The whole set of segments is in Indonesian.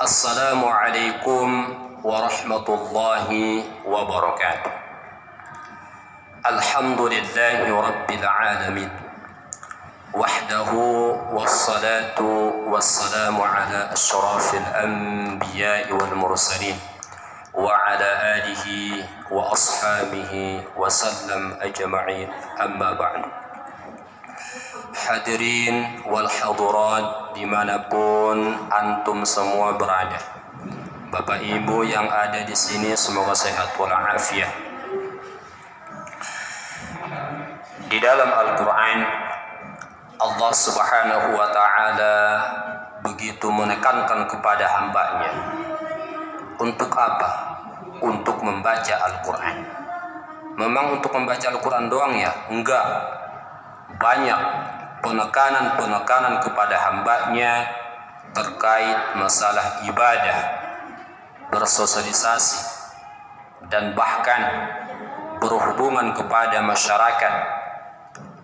Assalamualaikum warahmatullahi wabarakatuh. Alhamdulillahi rabbil alamin. Wahdahu wassalatu wassalamu ala asyrafil anbiya'i wal mursalin wa ala alihi wa ashabihi wa sallam ajma'in, amma ba'du. Hadirin wal hadirat dimanapun antum semua berada, Bapak Ibu yang ada di sini semoga sehat walafiat. Di dalam Al-Quran Allah Subhanahu wa Ta'ala begitu menekankan kepada hambanya. Untuk apa? Untuk membaca Al-Quran. Memang untuk membaca Al-Quran doang ya? Enggak. Banyak penekanan-penekanan kepada hambanya terkait masalah ibadah, bersosialisasi, dan bahkan berhubungan kepada masyarakat,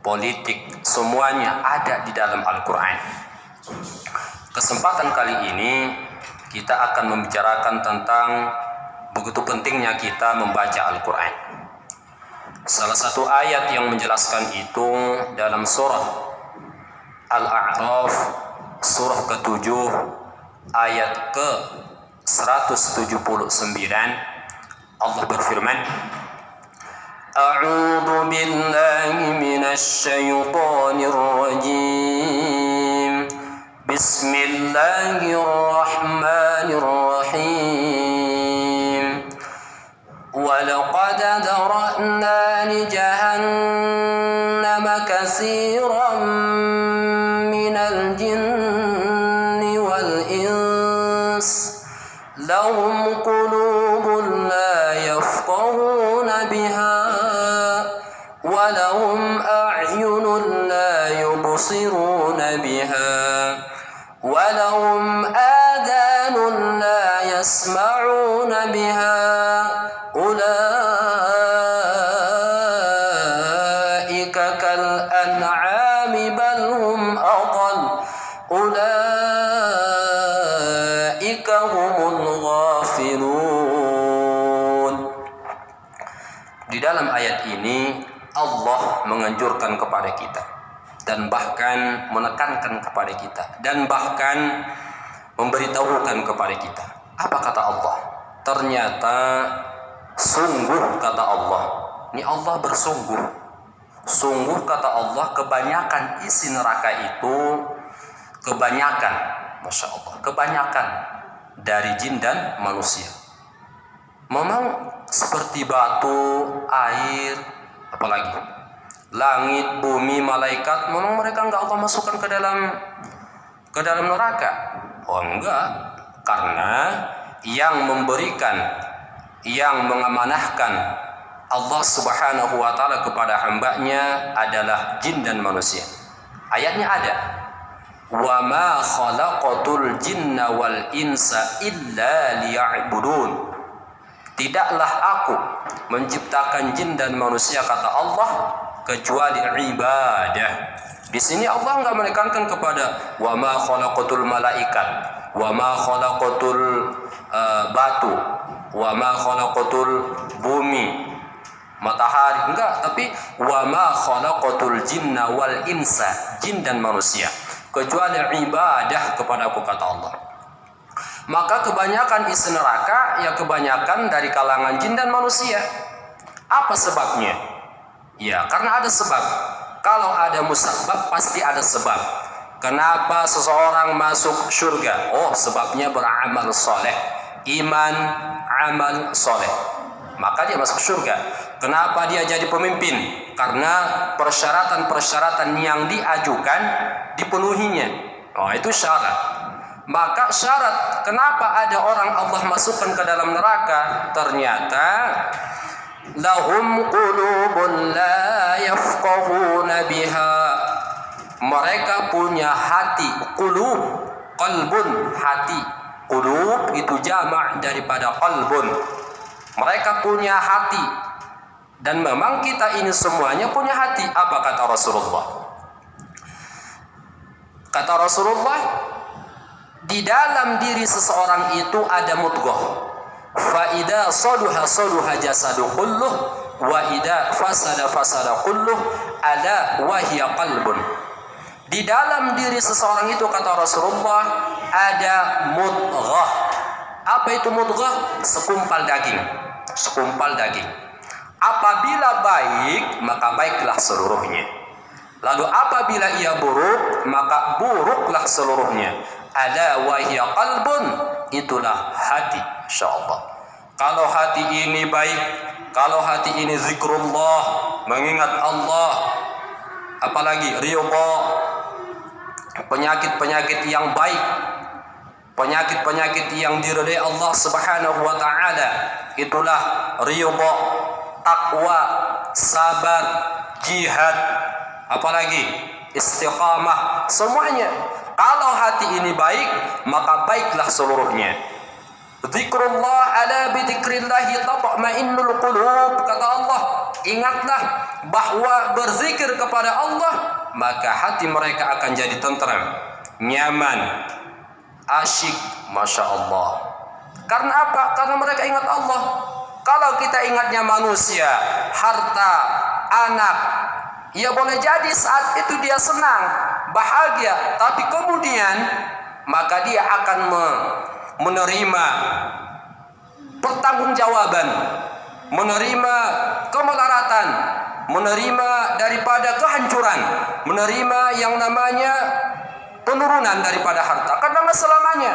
politik, semuanya ada di dalam Al-Quran. Kesempatan kali ini kita akan membicarakan tentang begitu pentingnya kita membaca Al-Quran. Salah satu ayat yang menjelaskan itu dalam surah Al-A'raf, surah ke-7, ayat ke-179. Allah berfirman, A'udzu billahi minasy syaithanir rajim. Bismillahirrahmanirrahim. Wa laqad dara'na li jahannama katsiran minal jinni wal ins lahum qulubun la yafqahuna biha wa lahum a'yunun la yubsiruna biha wa lahum adhanun la yasma'una biha ulaika kal an'ami bal hum adall ulaika humul ghafilun. Di dalam ayat ini Allah menganjurkan kepada kita dan bahkan menekankan kepada kita dan bahkan memberitahukan kepada kita. Apa kata Allah? Ternyata sungguh kata Allah. Ini Allah bersungguh. Sungguh kata Allah, kebanyakan isi neraka itu kebanyakan, Masya Allah, kebanyakan dari jin dan manusia. Memang seperti batu, air, apalagi langit, bumi, malaikat, memang mereka enggak Allah masukkan ke dalam neraka. Oh enggak, karena yang memberikan, yang mengamanahkan Allah Subhanahu wa Ta'ala kepada hambanya adalah jin dan manusia. Ayatnya ada, wa ma khalaqatul jinna wal insa illa liya'budun. Tidaklah aku menciptakan jin dan manusia, kata Allah, kecuali ibadah. Di sini Allah enggak menekankan kepada wa ma khalaqatul malaikat, wa ma khalaqatul batu, wa ma khalaqatul bumi, matahari, enggak, tapi wa ma khalaqatul jinna wal insa, jin dan manusia, kecuali ibadah kepada aku, kata Allah. Maka kebanyakan isi neraka ya kebanyakan dari kalangan jin dan manusia. Apa sebabnya? Ya, karena ada sebab. Kalau ada musabab pasti ada sebab. Kenapa seseorang masuk surga? Oh, sebabnya beramal soleh, iman, amal soleh, maka dia masuk surga. Kenapa dia jadi pemimpin? Karena persyaratan-persyaratan yang diajukan dipenuhinya. Oh, itu syarat. Maka syarat kenapa ada orang Allah masukkan ke dalam neraka? Ternyata lahum qulubun la yafqahuna biha. Mereka punya hati, qulub, qalbun, hati. Qulub itu jamak daripada qalbun. Mereka punya hati. Dan memang kita ini semuanya punya hati. Apa kata Rasulullah? Kata Rasulullah, Di dalam diri seseorang itu ada mudghah. Fa idza saluha saluha jasadu kulluh wa idza fasada fasada kulluh ala wa hiya qalbun. Di dalam diri seseorang itu kata Rasulullah ada mudghah. Apa itu mudghah? Sekumpal daging. Sekumpal daging. Apabila baik, maka baiklah seluruhnya. Lalu apabila ia buruk, maka buruklah seluruhnya. Ada wahya qalbun, itulah hati, insyaallah. Kalau hati ini baik, kalau hati ini zikrullah, mengingat Allah, apalagi ridha, penyakit-penyakit yang baik, penyakit-penyakit yang diridai Allah Subhanahu wa taala, itulah ridha, takwa, sabar, jihad, apalagi istiqamah, semuanya. Kalau hati ini baik, maka baiklah seluruhnya. Zikrullah ala bidzikrillahi tatma'innul qulub, kata Allah. Ingatlah bahwa berzikir kepada Allah, maka hati mereka akan jadi tenteram, nyaman, asyik, masya Allah. Karena apa? Karena mereka ingat Allah. Kalau kita ingatnya manusia, harta, anak, ya boleh jadi saat itu dia senang, bahagia, tapi kemudian maka dia akan menerima pertanggungjawaban, menerima kemelaratan, menerima daripada kehancuran, menerima yang namanya penurunan daripada harta. Karena nggak selamanya.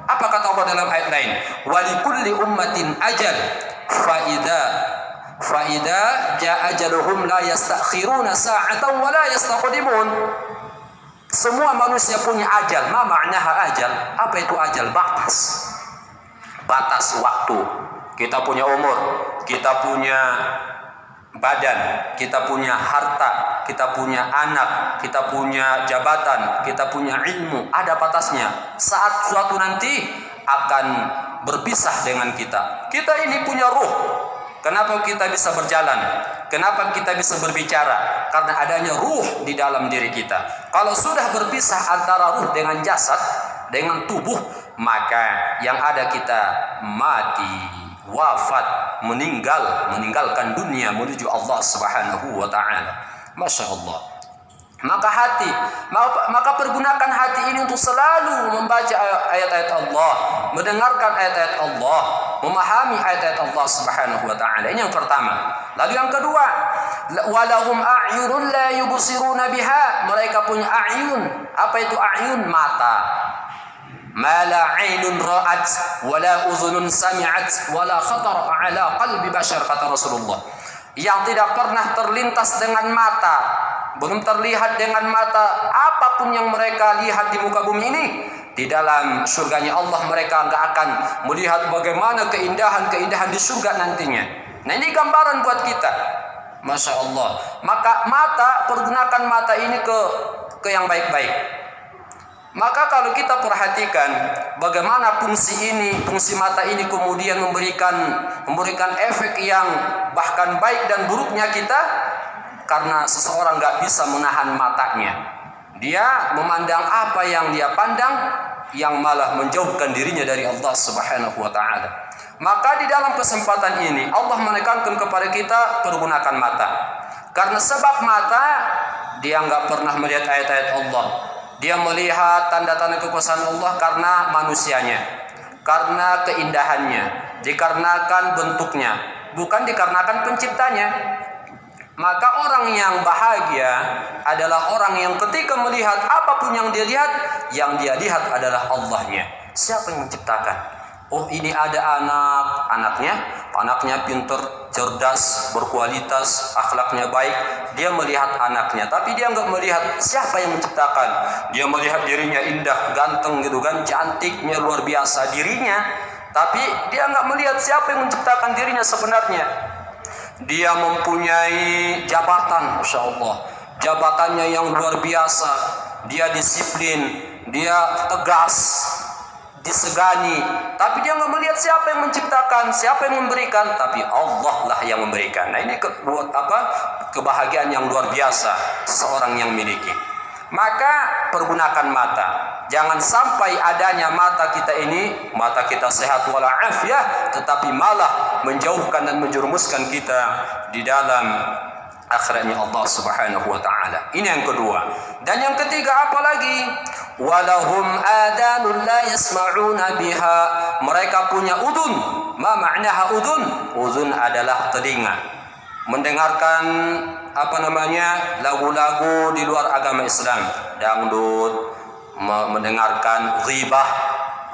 Apa kata Allah dalam ayat lain? Walikulli ummatin ajal Fa'idha ja'ajaluhum la yastakhiruna sa'atan wa la yastaqdimun. Semua manusia punya ajal. Ma ma'naha ajal? Apa itu ajal? Batas. Batas waktu. Kita punya umur, kita punya badan, kita punya harta, kita punya anak, kita punya jabatan, kita punya ilmu. Ada batasnya. Saat suatu nanti akan berpisah dengan kita. Kita ini punya ruh. Kenapa kita bisa berjalan? Kenapa kita bisa berbicara? Karena adanya ruh di dalam diri kita. Kalau sudah berpisah antara ruh dengan jasad, dengan tubuh, maka yang ada kita mati, wafat, meninggalkan dunia menuju Allah Subhanahu wa taala. Masya Allah. Maka pergunakan hati ini untuk selalu membaca ayat-ayat Allah, mendengarkan ayat-ayat Allah, memahami ayat-ayat Allah Subhanahu wa taala. Ini yang pertama. Lalu yang kedua, walahum a'yunun la yubsiruna biha. Mereka punya a'yun. Apa itu a'yun? Mata. Ma la 'ainun ra'at wa la udhunun sami'at wa la khatara 'ala qalbi bashar, kata Rasulullah. Yang tidak pernah terlintas dengan mata, belum terlihat dengan mata apapun yang mereka lihat di muka bumi ini. Di dalam surganya Allah mereka enggak akan melihat bagaimana keindahan-keindahan di surga nantinya. Nah, ini gambaran buat kita. Masya Allah. Maka mata, pergunakan mata ini ke yang baik-baik. Maka kalau kita perhatikan bagaimana fungsi mata ini kemudian memberikan efek yang bahkan baik dan buruknya kita, karena seseorang nggak bisa menahan matanya. Dia memandang apa yang dia pandang, yang malah menjauhkan dirinya dari Allah Subhanahu wa taala. Maka di dalam kesempatan ini Allah menekankan kepada kita pergunakan mata. Karena sebab mata, dia nggak pernah melihat ayat-ayat Allah. Dia melihat tanda-tanda kekuasaan Allah karena manusianya, karena keindahannya, dikarenakan bentuknya, bukan dikarenakan penciptanya. Maka orang yang bahagia adalah orang yang ketika melihat apapun yang dia lihat adalah Allahnya. Siapa yang menciptakan? Oh, ini ada anaknya pintar, cerdas, berkualitas, akhlaknya baik. Dia melihat anaknya, tapi dia enggak melihat siapa yang menciptakan. Dia melihat dirinya indah, ganteng gitu kan, cantiknya luar biasa dirinya, tapi dia enggak melihat siapa yang menciptakan dirinya sebenarnya. Dia mempunyai jabatan, Masya Allah, jabatannya yang luar biasa. Dia disiplin, dia tegas, disegani, tapi dia nggak melihat siapa yang menciptakan, siapa yang memberikan, tapi Allah lah yang memberikan. Nah, ini kebahagiaan yang luar biasa seseorang yang miliki. Maka pergunakan mata. Jangan sampai adanya mata kita ini, mata kita sehat walafiat, tetapi malah menjauhkan dan menjerumuskan kita di dalam akhiratnya Allah Subhanahu wa taala. Ini yang kedua. Dan yang ketiga apa lagi? Walahum adanun la yasma'una biha. Mereka punya udun. Ma ma'naha udun? Udun adalah telinga. Mendengarkan lagu-lagu di luar agama Islam, dangdut, mendengarkan ghibah,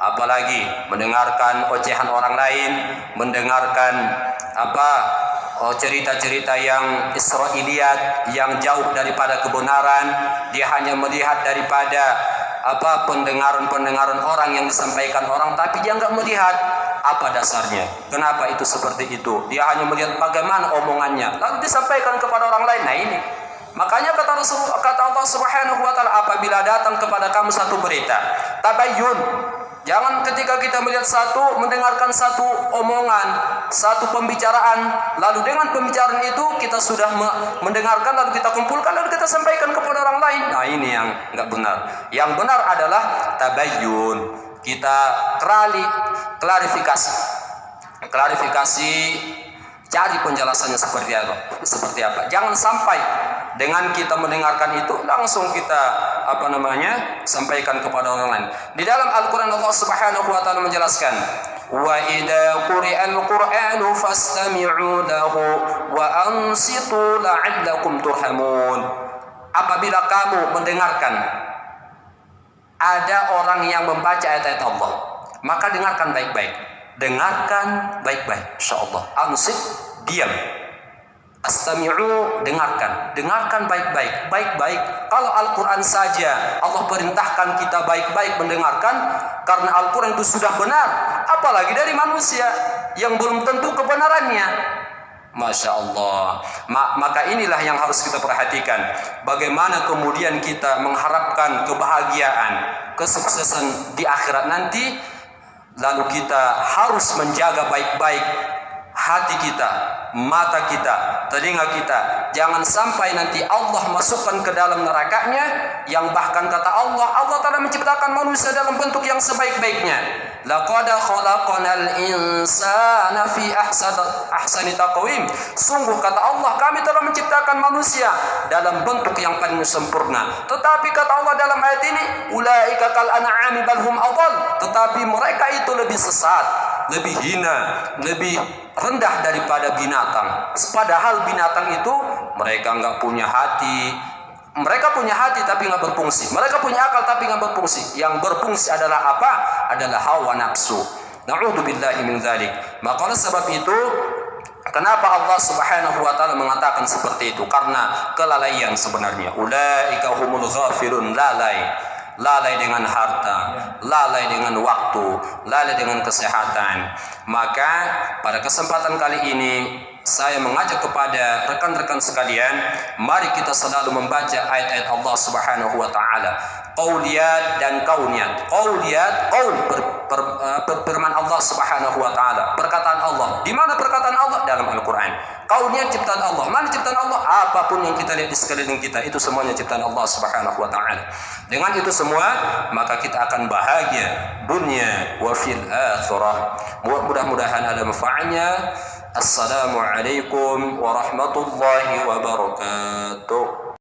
apalagi mendengarkan ocehan orang lain, mendengarkan cerita-cerita yang Israiliyat yang jauh daripada kebenaran. Dia hanya melihat daripada pendengaran orang yang disampaikan orang, tapi dia enggak melihat apa dasarnya, kenapa itu seperti itu. Dia hanya melihat bagaimana omongannya lalu disampaikan kepada orang lain. Nah ini makanya kata Allah Subhanahu wa taala, apabila datang kepada kamu satu berita, tabayyun. Jangan ketika kita melihat mendengarkan satu omongan, satu pembicaraan, lalu dengan pembicaraan itu kita sudah mendengarkan, lalu kita kumpulkan, lalu kita sampaikan kepada orang lain. Nah ini yang enggak benar. Yang benar adalah tabayyun. Kita klarifikasi, cari penjelasannya seperti apa. Jangan sampai dengan kita mendengarkan itu langsung kita sampaikan kepada orang lain. Di dalam Al-Qur'an Allah Subhanahu wa taala menjelaskan, wa idza quri'al qur'anu fastami'u lahu wa ansitu la'allakum turhamun. Apabila kamu mendengarkan ada orang yang membaca ayat-ayat Allah, maka dengarkan baik-baik. Dengarkan baik-baik, insyaallah. Ansit, diam. Astami'u, dengarkan baik-baik. Kalau Al-Qur'an saja Allah perintahkan kita baik-baik mendengarkan karena Al-Qur'an itu sudah benar, apalagi dari manusia yang belum tentu kebenarannya. Masya Allah. Maka inilah yang harus kita perhatikan. Bagaimana kemudian kita mengharapkan kebahagiaan, kesuksesan di akhirat nanti, lalu kita harus menjaga baik-baik hati kita, mata kita, telinga kita. Jangan sampai nanti Allah masukkan ke dalam nerakanya, yang bahkan kata Allah Ta'ala menciptakan manusia dalam bentuk yang sebaik-baiknya. Laqad khalaqnal insana fi ahsani taqwim. Sungguh kata Allah, kami telah menciptakan manusia dalam bentuk yang paling sempurna. Tetapi kata Allah dalam ayat ini, ulaika kal an'ami bal hum adall. Tetapi mereka itu lebih sesat, lebih hina, lebih rendah daripada binatang. Padahal binatang itu mereka enggak punya hati. Mereka punya hati tapi nggak berfungsi. Mereka punya akal tapi nggak berfungsi. Yang berfungsi adalah apa? Adalah hawa nafsu. Na'udzubillahi min dzalik. Maka oleh sebab itu, kenapa Allah Subhanahu wa taala mengatakan seperti itu? Karena kelalaian sebenarnya. Ulaika humul ghafilun, lalai dengan harta, lalai dengan waktu, lalai dengan kesehatan. Maka pada kesempatan kali ini saya mengajak kepada rekan-rekan sekalian, mari kita selalu membaca ayat-ayat Allah Subhanahu wa taala. Qauliyat dan kauniyat. Qauliyat, firman Allah Subhanahu wa taala, perkataan Allah. Di mana perkataan Allah? Dalam Al-Qur'an. Kauniyat, ciptaan Allah. Mana ciptaan Allah? Apapun yang kita lihat di sekeliling kita, itu semuanya ciptaan Allah Subhanahu wa taala. Dengan itu semua, maka kita akan bahagia dunia wa fil akhirah. Mudah-mudahan ada manfaatnya. Assalamualaikum warahmatullahi wabarakatuh.